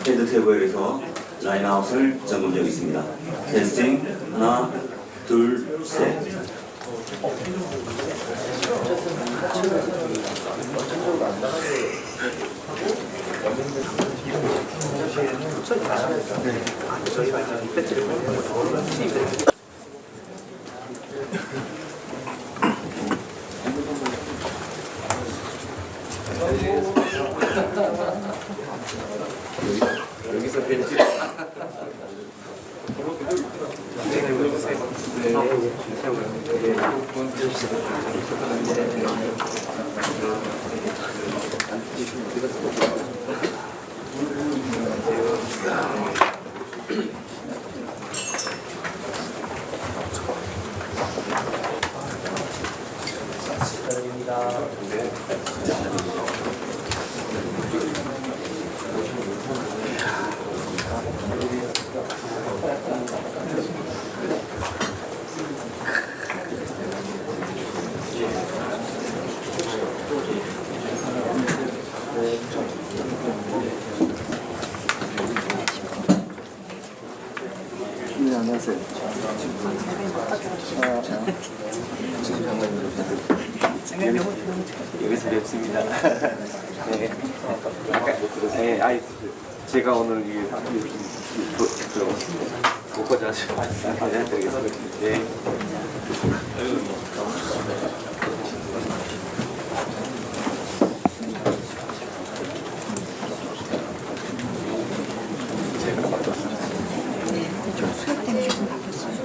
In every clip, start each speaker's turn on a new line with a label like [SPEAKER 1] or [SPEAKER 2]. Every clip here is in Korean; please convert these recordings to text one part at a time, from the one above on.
[SPEAKER 1] 헤드테이블에서 라인아웃을 점검되고 있습니다. 테스팅 하나 둘 셋.
[SPEAKER 2] 여기서 벤치
[SPEAKER 3] 네, 안녕하세요.
[SPEAKER 2] 여기서 뵙습니다. 네. 네, 아이 제가 오늘 이게 못 가져가지고 네.
[SPEAKER 4] 수업 때문에 조금 바빴어요.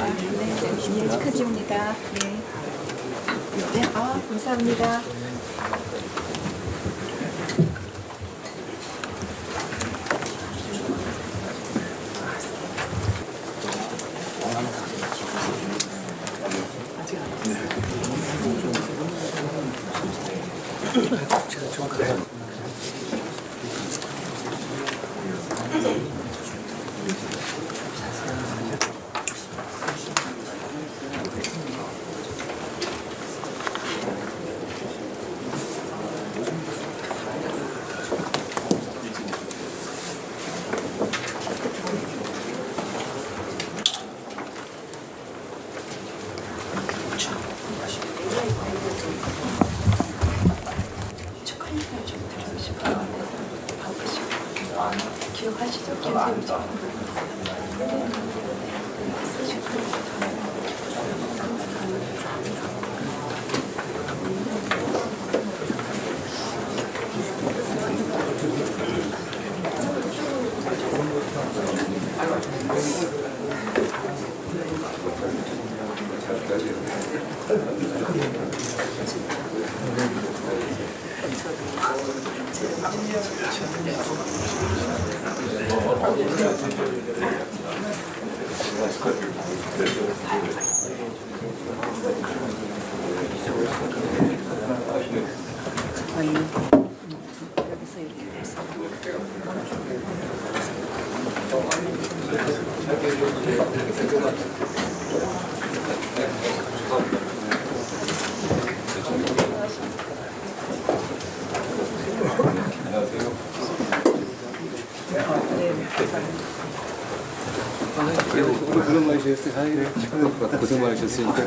[SPEAKER 4] 시작회장입니다. 네, 축하드립니다. 네. 네, 감사합니다. 초콜릿을 좀 드리고 싶어요. 기억하시죠? 김세우죠? 여기서 이렇게 해서
[SPEAKER 2] 그런 말이셨어요. 고생 많으셨으니까.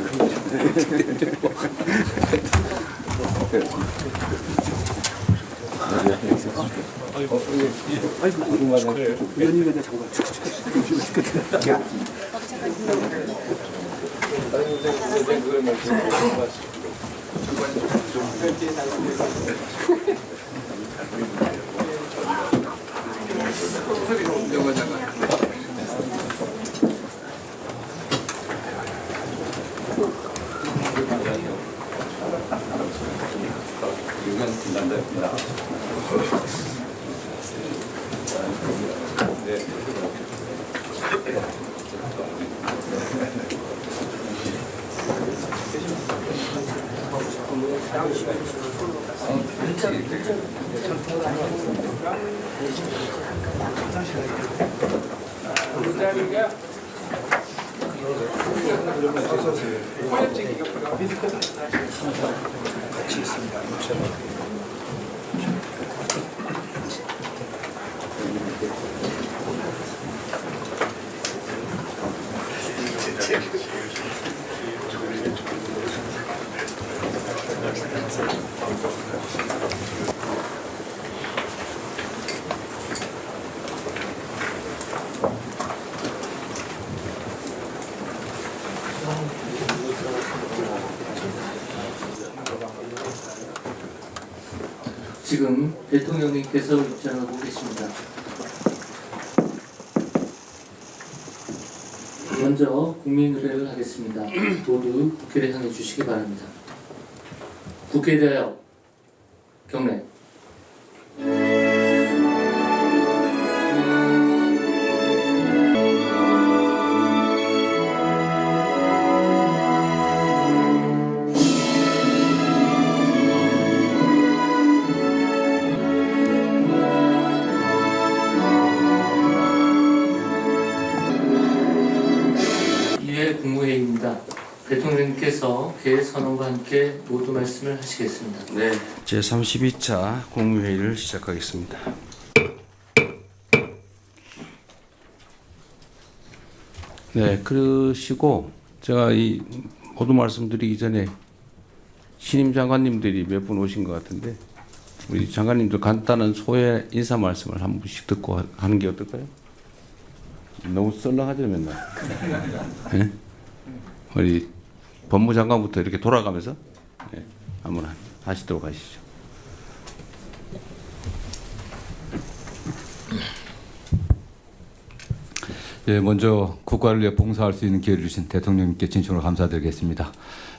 [SPEAKER 3] 의원님한테 잠깐.
[SPEAKER 5] 지금 대통령님께서 입장하고 계십니다. 먼저 국민 의례를 하겠습니다. 모두 국회를 향해 주시기 바랍니다. 국회에 대하여 경례. 국무회의입니다. 대통령님께서 개회 선언과 함께 모두 말씀을 하시겠습니다.
[SPEAKER 6] 네, 제32차 국무회의를 시작하겠습니다. 네, 그러시고 제가 이 모두 말씀드리기 전에 신임 장관님들이 몇 분 오신 것 같은데 우리 장관님들 간단한 소회 인사 말씀을 한 분씩 듣고 하는 게 어떨까요? 너무 썰렁하죠 맨날. 네? 우리 법무장관부터 이렇게 돌아가면서 네, 한번 하시도록 하시죠.
[SPEAKER 7] 예, 먼저 국가를 위해 봉사할 수 있는 기회를 주신 대통령님께 진심으로 감사드리겠습니다.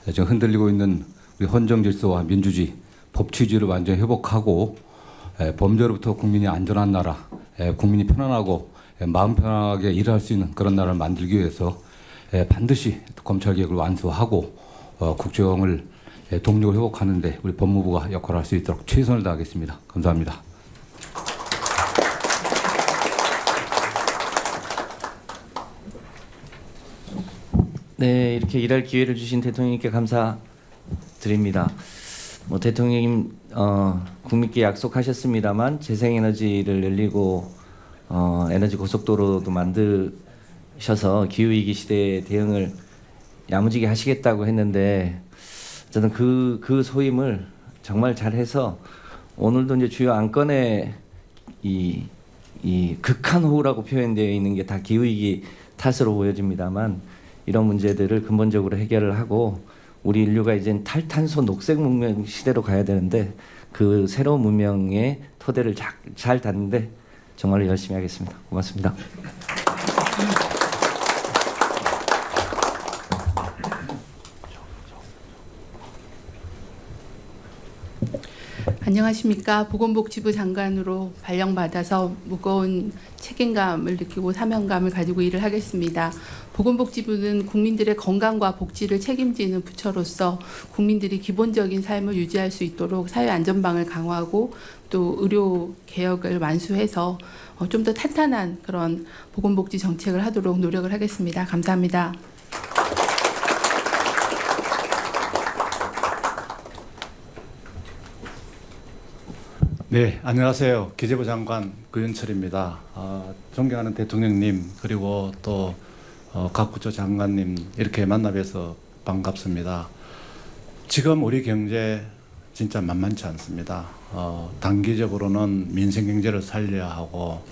[SPEAKER 7] 지금 흔들리고 있는 우리 헌정 질서와 민주주의, 법치주의를 완전히 회복하고 범죄로부터 국민이 안전한 나라, 국민이 편안하고 마음 편하게 일할 수 있는 그런 나라를 만들기 위해서 반드시 검찰개혁을 완수하고 국정을 동력을 회복하는 데 우리 법무부가 역할을 할 수 있도록 최선을 다하겠습니다. 감사합니다.
[SPEAKER 8] 네, 이렇게 일할 기회를 주신 대통령님께 감사드립니다. 뭐 대통령님 국민께 약속하셨습니다만 재생에너지를 늘리고 에너지 고속도로도 만드셔서 기후위기 시대에 대응을 야무지게 하시겠다고 했는데 저는 그 소임을 정말 잘해서 오늘도 이제 주요 안건에 이 극한호우라고 표현되어 있는 게 다 기후위기 탓으로 보여집니다만 이런 문제들을 근본적으로 해결을 하고 우리 인류가 이제 탈탄소 녹색 문명 시대로 가야 되는데 그 새로운 문명의 토대를 잘 닿는데 정말로 열심히 하겠습니다. 고맙습니다.
[SPEAKER 9] 안녕하십니까. 보건복지부 장관으로 발령받아서 무거운 책임감을 느끼고 사명감을 가지고 일을 하겠습니다. 보건복지부는 국민들의 건강과 복지를 책임지는 부처로서 국민들이 기본적인 삶을 유지할 수 있도록 사회안전망을 강화하고 또 의료 개혁을 완수해서 좀 더 탄탄한 그런 보건복지 정책을 하도록 노력을 하겠습니다. 감사합니다.
[SPEAKER 10] 네, 안녕하세요. 기재부 장관 구윤철입니다. 존경하는 대통령님 그리고 또 각 부처 장관님 이렇게 만나 뵈서 반갑습니다. 지금 우리 경제 진짜 만만치 않습니다. 단기적으로는 민생 경제를 살려야 하고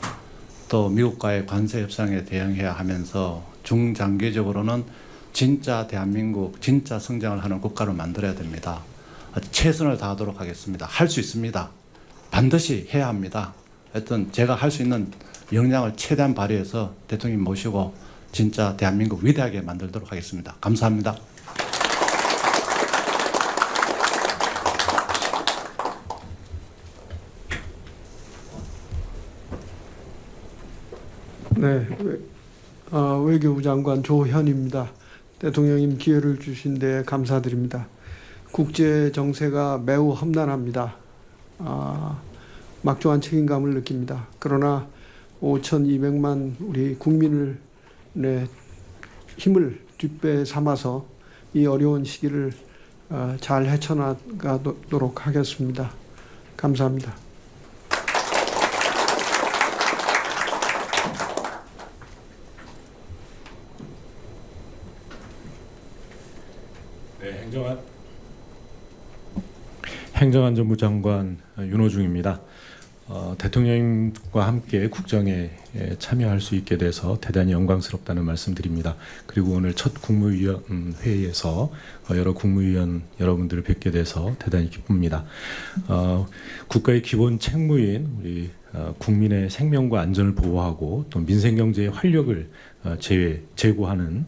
[SPEAKER 10] 또 미국과의 관세 협상에 대응해야 하면서 중장기적으로는 진짜 대한민국 진짜 성장을 하는 국가로 만들어야 됩니다. 최선을 다하도록 하겠습니다. 할 수 있습니다. 반드시 해야 합니다. 하여튼 제가 할 수 있는 역량을 최대한 발휘해서 대통령 모시고 진짜 대한민국 위대하게 만들도록 하겠습니다. 감사합니다.
[SPEAKER 3] 네, 외교부 장관 조현입니다. 대통령님 기회를 주신 데 감사드립니다. 국제 정세가 매우 험난합니다. 막중한 책임감을 느낍니다. 그러나 5,200만 우리 국민을 힘을 뒷배 삼아서 이 어려운 시기를 잘 헤쳐나가도록 하겠습니다. 감사합니다.
[SPEAKER 11] 네, 행정안전부 장관 윤호중입니다. 대통령님과 함께 국정에 참여할 수 있게 돼서 대단히 영광스럽다는 말씀드립니다. 그리고 오늘 첫 국무위원 회의에서 여러 국무위원 여러분들을 뵙게 돼서 대단히 기쁩니다. 국가의 기본 책무인 우리 국민의 생명과 안전을 보호하고 또 민생경제의 활력을 제고하는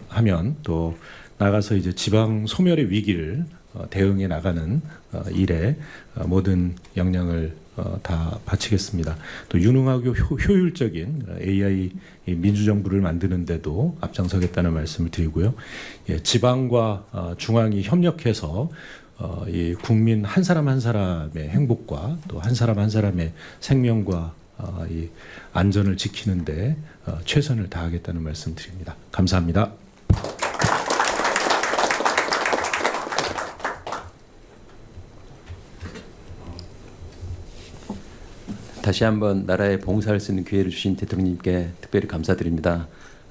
[SPEAKER 11] 하면 또 나가서 이제 지방 소멸의 위기를 대응해 나가는 일에 모든 역량을 다 바치겠습니다. 또 유능하고 효율적인 AI 민주정부를 만드는 데도 앞장서겠다는 말씀을 드리고요. 지방과 중앙이 협력해서 이 국민 한 사람 한 사람의 행복과 또 한 사람 한 사람의 생명과 이 안전을 지키는데 최선을 다하겠다는 말씀 드립니다. 감사합니다.
[SPEAKER 12] 다시 한번 나라에 봉사할 수 있는 기회를 주신 대통령님께 특별히 감사드립니다.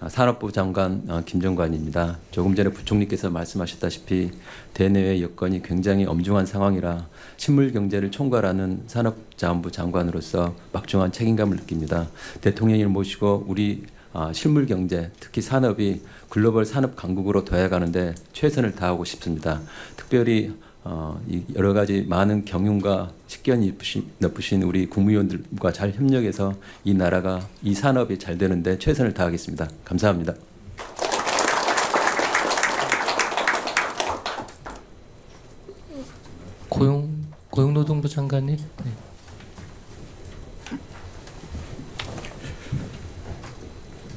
[SPEAKER 12] 산업부 장관 김정관입니다. 조금 전에 부총리께서 말씀하셨다시피 대내외 여건이 굉장히 엄중한 상황이라 식물 경제를 총괄하는 산업자원부 장관으로서 막중한 책임감을 느낍니다. 대통령을 모시고 우리 실물 경제, 특히 산업이 글로벌 산업 강국으로 도약하는데 최선을 다하고 싶습니다. 특별히 여러 가지 많은 경륜과 식견이 높으신 우리 국무위원들과 잘 협력해서 이 나라가 이 산업이 잘 되는데 최선을 다하겠습니다. 감사합니다.
[SPEAKER 5] 고용노동부 장관님. 네.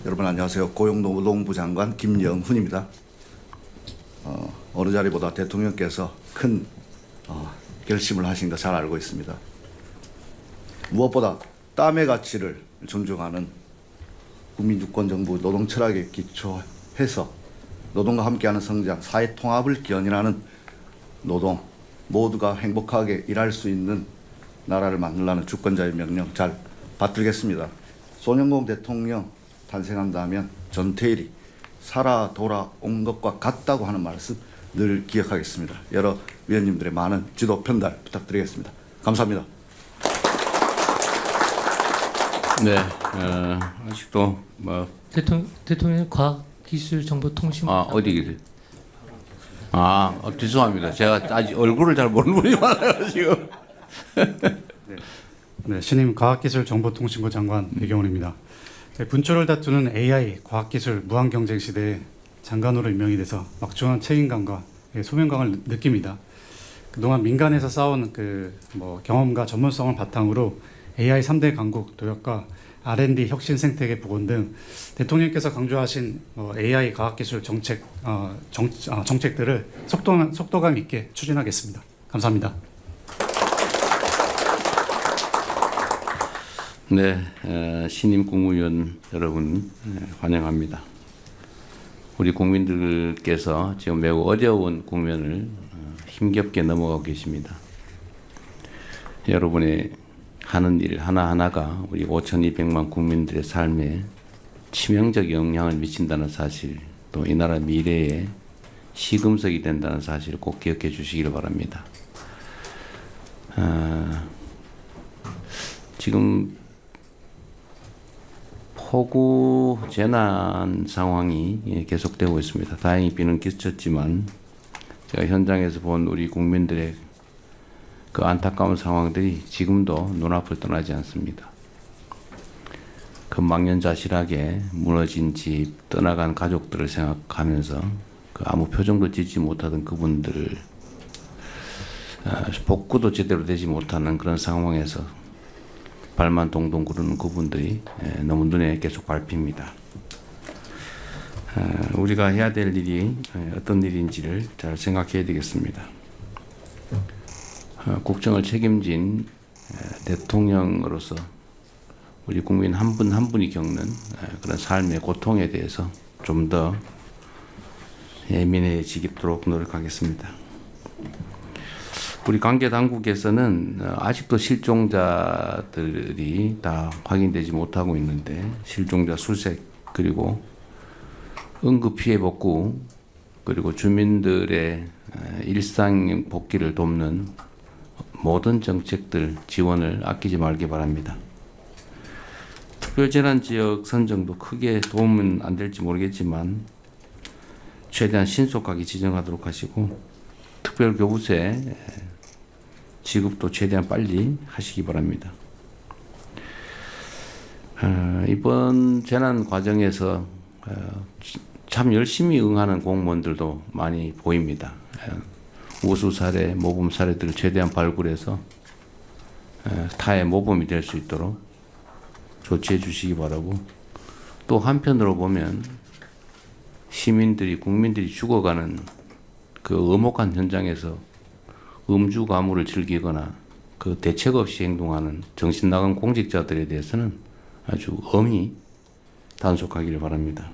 [SPEAKER 13] 여러분 안녕하세요. 고용노동부 장관 김영훈입니다. 어느 자리보다 대통령께서 큰 결심을 하신 거 잘 알고 있습니다. 무엇보다 땀의 가치를 존중하는 국민주권정부 노동 철학에 기초해서 노동과 함께하는 성장, 사회 통합을 견인하는 노동, 모두가 행복하게 일할 수 있는 나라를 만들라는 주권자의 명령 잘 받들겠습니다. 손영공 대통령 탄생한다면 전태일이 살아 돌아온 것과 같다고 하는 말씀 늘 기억하겠습니다. 여러 위원님들의 많은 지도 편달 부탁드리겠습니다. 감사합니다.
[SPEAKER 6] 네, 아직도 뭐
[SPEAKER 5] 대통령 과학기술정보통신
[SPEAKER 6] 어디 죄송합니다. 제가 아직 얼굴을 잘 모르는 분이 많아요 지금.
[SPEAKER 14] 네, 신임 과학기술정보통신부 장관 배경원입니다. 분초를 다투는 AI 과학기술 무한경쟁 시대에 장관으로 임명이 돼서 막중한 책임감과 소명감을 느낍니다. 그동안 민간에서 쌓아온 뭐 경험과 전문성을 바탕으로 AI 3대 강국 도약과 R&D 혁신 생태계 복원 등 대통령께서 강조하신 AI 과학기술 정책들을 속도감 있게 추진하겠습니다. 감사합니다.
[SPEAKER 6] 네, 신임 국무위원 여러분 환영합니다. 우리 국민들께서 지금 매우 어려운 국면을 힘겹게 넘어가고 계십니다. 여러분의 하는 일 하나하나가 우리 5,200만 국민들의 삶에 치명적 영향을 미친다는 사실, 또 이 나라 미래에 시금석이 된다는 사실을 꼭 기억해 주시기를 바랍니다. 지금 폭우 재난 상황이 계속되고 있습니다. 다행히 비는 그쳤지만 제가 현장에서 본 우리 국민들의 그 안타까운 상황들이 지금도 눈앞을 떠나지 않습니다. 금망연자실하게 무너진 집, 떠나간 가족들을 생각하면서 아무 표정도 짓지 못하던 그분들을 복구도 제대로 되지 못하는 그런 상황에서 발만 동동 구르는 그분들이 너무 눈에 계속 밟힙니다. 우리가 해야 될 일이 어떤 일인지를 잘 생각해야 되겠습니다. 국정을 책임진 대통령으로서 우리 국민 한 분 한 분이 겪는 그런 삶의 고통에 대해서 좀 더 예민해지도록 노력하겠습니다. 우리 관계 당국에서는 아직도 실종자들이 다 확인되지 못하고 있는데 실종자 수색 그리고 응급 피해 복구 그리고 주민들의 일상 복귀를 돕는 모든 정책들 지원을 아끼지 말기 바랍니다. 특별재난지역 선정도 크게 도움은 안 될지 모르겠지만 최대한 신속하게 지정하도록 하시고 특별교부세 지급도 최대한 빨리 하시기 바랍니다. 이번 재난 과정에서 참 열심히 응하는 공무원들도 많이 보입니다. 우수 사례, 모범 사례들을 최대한 발굴해서 타의 모범이 될 수 있도록 조치해 주시기 바라고, 또 한편으로 보면 시민들이 국민들이 죽어가는 그 엄혹한 현장에서 음주 가무를 즐기거나 그 대책 없이 행동하는 정신 나간 공직자들에 대해서는 아주 엄히 단속하기를 바랍니다.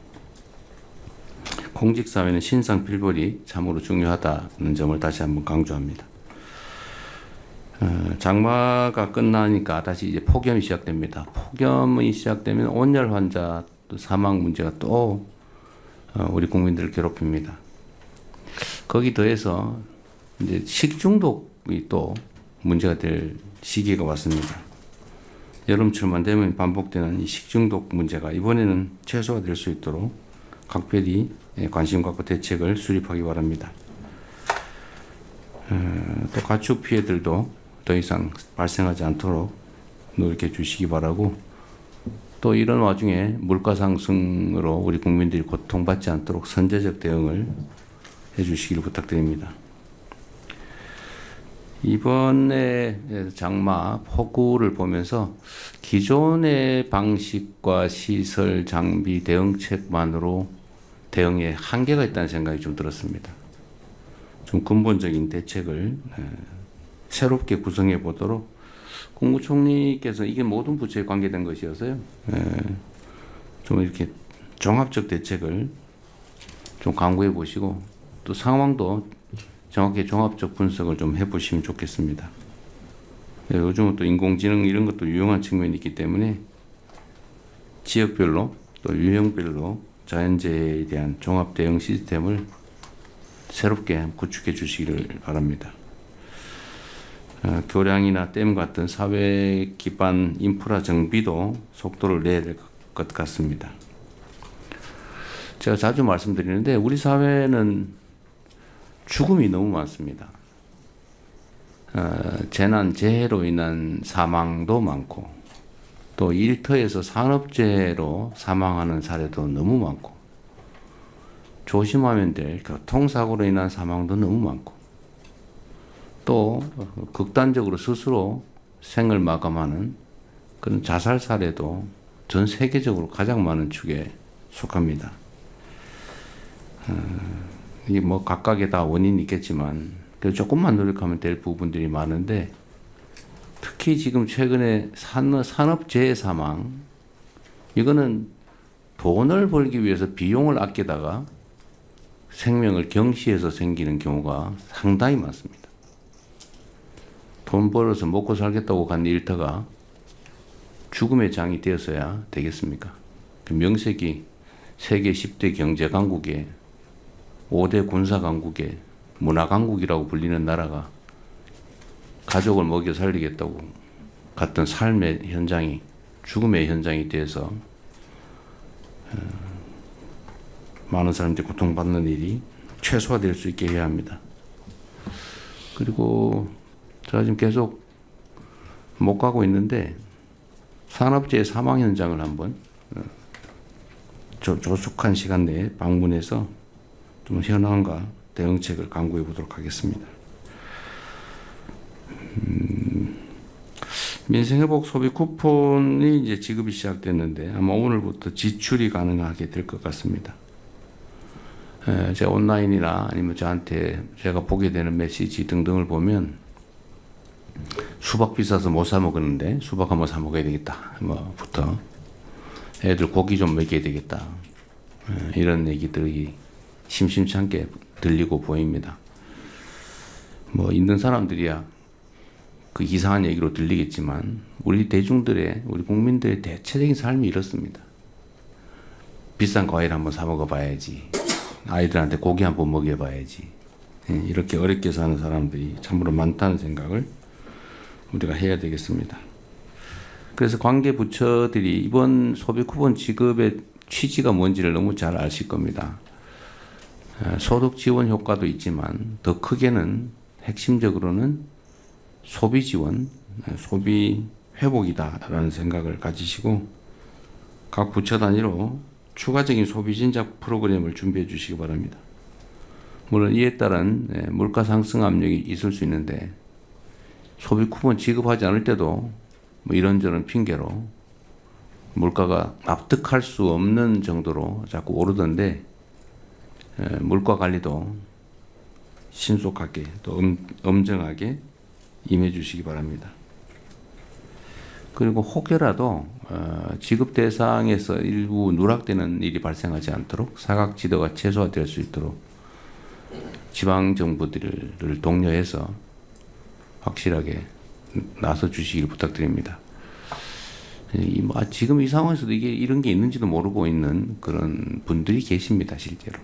[SPEAKER 6] 공직사회는 신상필벌이 참으로 중요하다는 점을 다시 한번 강조합니다. 장마가 끝나니까 다시 이제 폭염이 시작됩니다. 폭염이 시작되면 온열 환자 또 사망 문제가 또 우리 국민들을 괴롭힙니다. 거기 더해서 이제 식중독이 또 문제가 될 시기가 왔습니다. 여름철만 되면 반복되는 이 식중독 문제가 이번에는 최소화 될 수 있도록 각별히 관심 갖고 대책을 수립하기 바랍니다. 또 가축 피해들도 더 이상 발생하지 않도록 노력해 주시기 바라고, 또 이런 와중에 물가 상승으로 우리 국민들이 고통받지 않도록 선제적 대응을 해 주시기를 부탁드립니다. 이번에 장마 폭우를 보면서 기존의 방식과 시설, 장비, 대응책만으로 대응에 한계가 있다는 생각이 좀 들었습니다. 좀 근본적인 대책을 새롭게 구성해 보도록 국무총리께서 이게 모든 부처에 관계된 것이어서요. 좀 이렇게 종합적 대책을 좀 강구해 보시고 또 상황도 정확히 종합적 분석을 좀 해보시면 좋겠습니다. 요즘은 또 인공지능 이런 것도 유용한 측면이 있기 때문에 지역별로 또 유형별로 자연재해에 대한 종합 대응 시스템을 새롭게 구축해 주시기를 바랍니다. 교량이나 댐 같은 사회 기반 인프라 정비도 속도를 내야 될 것 같습니다. 제가 자주 말씀드리는데 우리 사회는 죽음이 너무 많습니다. 재난, 재해로 인한 사망도 많고 또 일터에서 산업재해로 사망하는 사례도 너무 많고 조심하면 될 교통사고로 인한 사망도 너무 많고 또 극단적으로 스스로 생을 마감하는 그런 자살 사례도 전 세계적으로 가장 많은 축에 속합니다. 이게 뭐 각각의 다 원인이 있겠지만 조금만 노력하면 될 부분들이 많은데 특히 지금 최근에 산업재해 사망 이거는 돈을 벌기 위해서 비용을 아끼다가 생명을 경시해서 생기는 경우가 상당히 많습니다. 돈 벌어서 먹고 살겠다고 간 일터가 죽음의 장이 되어서야 되겠습니까? 그 명색이 세계 10대 경제 강국에 5대 군사 강국에 문화 강국이라고 불리는 나라가 가족을 먹여 살리겠다고 갔던 삶의 현장이 죽음의 현장이 돼서 많은 사람들이 고통받는 일이 최소화될 수 있게 해야 합니다. 그리고 제가 지금 계속 못 가고 있는데 산업재해 사망 현장을 한번 조속한 시간 내에 방문해서 좀 현황과 대응책을 강구해 보도록 하겠습니다. 민생회복 소비 쿠폰이 이제 지급이 시작됐는데 아마 오늘부터 지출이 가능하게 될 것 같습니다. 제 온라인이나 아니면 저한테 제가 보게 되는 메시지 등등을 보면 수박 비싸서 못 사 먹었는데 수박 한번 사 먹어야 되겠다. 뭐부터 애들 고기 좀 먹여야 되겠다. 이런 얘기들이 심심치 않게 들리고 보입니다. 뭐 있는 사람들이야 그 이상한 얘기로 들리겠지만 우리 대중들의 우리 국민들의 대체적인 삶이 이렇습니다. 비싼 과일 한번 사 먹어봐야지. 아이들한테 고기 한번 먹여봐야지. 이렇게 어렵게 사는 사람들이 참으로 많다는 생각을 우리가 해야 되겠습니다. 그래서 관계 부처들이 이번 소비 쿠폰 지급의 취지가 뭔지를 너무 잘 아실 겁니다. 소득 지원 효과도 있지만 더 크게는 핵심적으로는 소비 지원, 소비 회복이다라는 생각을 가지시고 각 부처 단위로 추가적인 소비 진작 프로그램을 준비해 주시기 바랍니다. 물론 이에 따른 물가 상승 압력이 있을 수 있는데 소비 쿠폰 지급하지 않을 때도 뭐 이런저런 핑계로 물가가 납득할 수 없는 정도로 자꾸 오르던데 물가 관리도 신속하게 또 엄정하게 임해 주시기 바랍니다. 그리고 혹여라도 지급 대상에서 일부 누락되는 일이 발생하지 않도록 사각지대가 최소화될 수 있도록 지방 정부들을 독려해서 확실하게 나서 주시길 부탁드립니다. 지금 이 상황에서도 이게 이런 게 있는지도 모르고 있는 그런 분들이 계십니다, 실제로.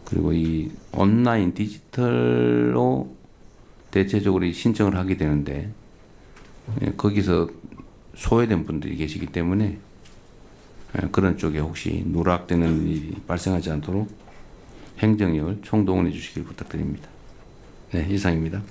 [SPEAKER 6] 그리고 이 온라인 디지털로 대체적으로 신청을 하게 되는데 거기서 소외된 분들이 계시기 때문에 그런 쪽에 혹시 누락되는 일이 발생하지 않도록 행정력을 총동원해 주시길 부탁드립니다. 네, 이상입니다.